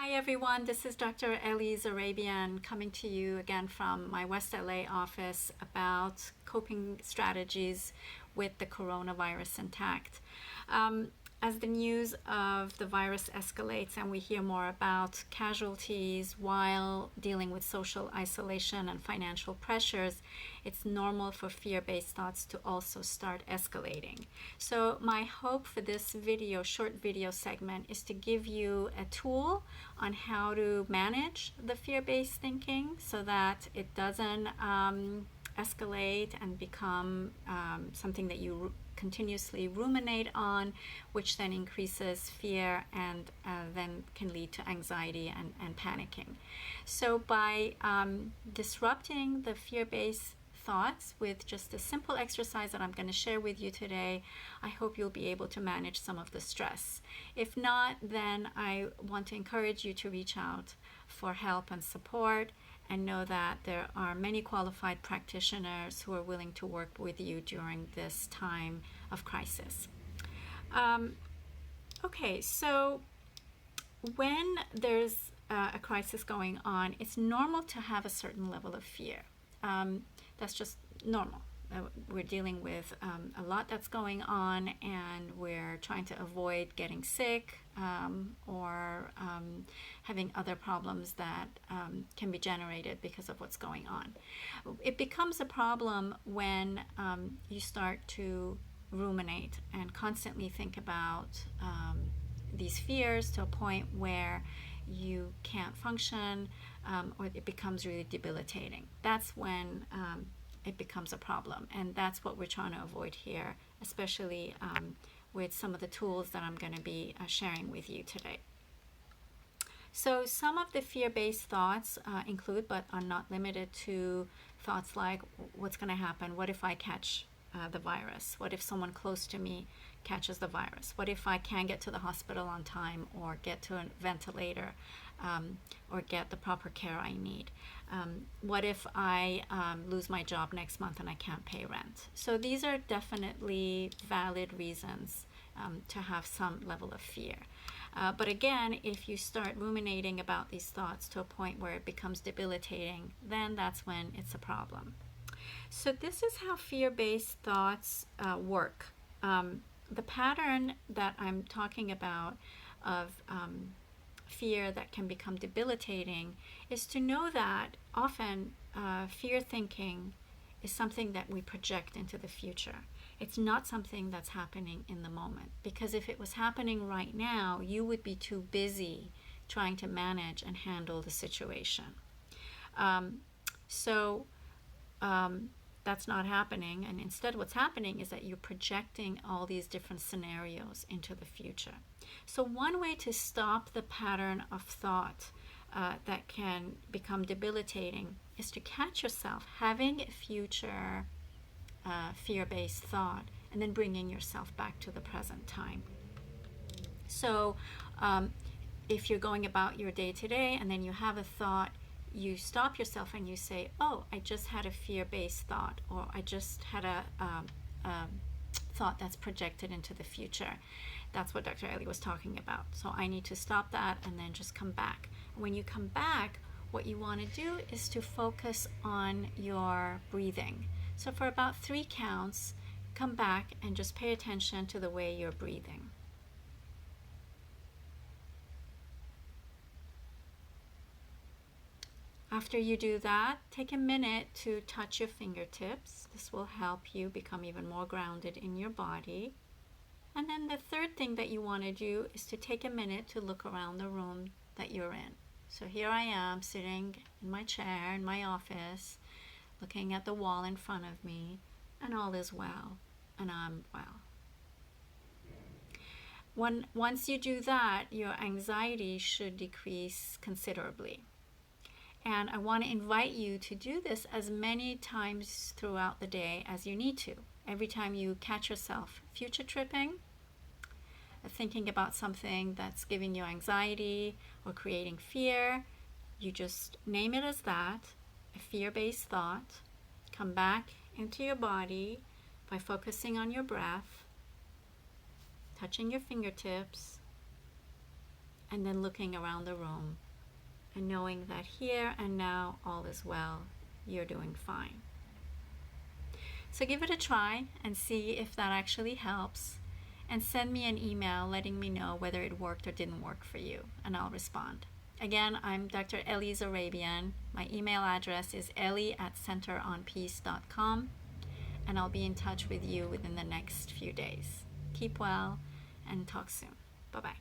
Hi everyone, this is Dr. Elise Arabian coming to you again from my West LA office about coping strategies with the coronavirus intact. As the news of the virus escalates and we hear more about casualties while dealing with social isolation and financial pressures, it's normal for fear-based thoughts to also start escalating. So my hope for this short video segment is to give you a tool on how to manage the fear-based thinking so that it doesn't escalate and become something that you continuously ruminate on, which then increases fear and then can lead to anxiety and panicking. So by disrupting the fear-based thoughts with just a simple exercise that I'm going to share with you today, I hope you'll be able to manage some of the stress. If not, then I want to encourage you to reach out for help and support, and know that there are many qualified practitioners who are willing to work with you during this time of crisis. Okay, so when there's a crisis going on, it's normal to have a certain level of fear. That's just normal. We're dealing with a lot that's going on, and we're trying to avoid getting sick or having other problems that can be generated because of what's going on. It becomes a problem when you start to ruminate and constantly think about these fears to a point where you can't function or it becomes really debilitating. That's when it becomes a problem, and that's what we're trying to avoid here, especially with some of the tools that I'm going to be sharing with you today. So some of the fear-based thoughts include, but are not limited to, thoughts like, what's going to happen? What if I catch the virus? What if someone close to me catches the virus? What if I can't get to the hospital on time or get to a ventilator or get the proper care I need? What if I lose my job next month and I can't pay rent? So these are definitely valid reasons to have some level of fear. But again, if you start ruminating about these thoughts to a point where it becomes debilitating, then that's when it's a problem. So this is how fear-based thoughts work. The pattern that I'm talking about of fear that can become debilitating is to know that often fear thinking is something that we project into the future. It's not something that's happening in the moment, because if it was happening right now, you would be too busy trying to manage and handle the situation. That's not happening, and instead what's happening is that you're projecting all these different scenarios into the future. So one way to stop the pattern of thought that can become debilitating is to catch yourself having a future fear-based thought and then bringing yourself back to the present time. So if you're going about your day to day and then you have a thought, you stop yourself and you say, oh, I just had a fear-based thought, or I just had a thought that's projected into the future. That's what Dr. Ellie was talking about. So I need to stop that and then just come back. When you come back, what you want to do is to focus on your breathing. So for about 3 counts, come back and just pay attention to the way you're breathing. After you do that, take a minute to touch your fingertips. This will help you become even more grounded in your body. And then the third thing that you want to do is to take a minute to look around the room that you're in. So here I am sitting in my chair in my office, looking at the wall in front of me, and all is well, and I'm well. Once you do that, your anxiety should decrease considerably. And I want to invite you to do this as many times throughout the day as you need to. Every time you catch yourself future tripping, thinking about something that's giving you anxiety or creating fear, you just name it as that, a fear-based thought. Come back into your body by focusing on your breath, touching your fingertips, and then looking around the room and knowing that here and now all is well, you're doing fine. So give it a try and see if that actually helps, and send me an email letting me know whether it worked or didn't work for you, and I'll respond. Again, I'm Dr. Ellie Zorabian. My email address is ellie@centeronpeace.com, and I'll be in touch with you within the next few days. Keep well and talk soon. Bye-bye.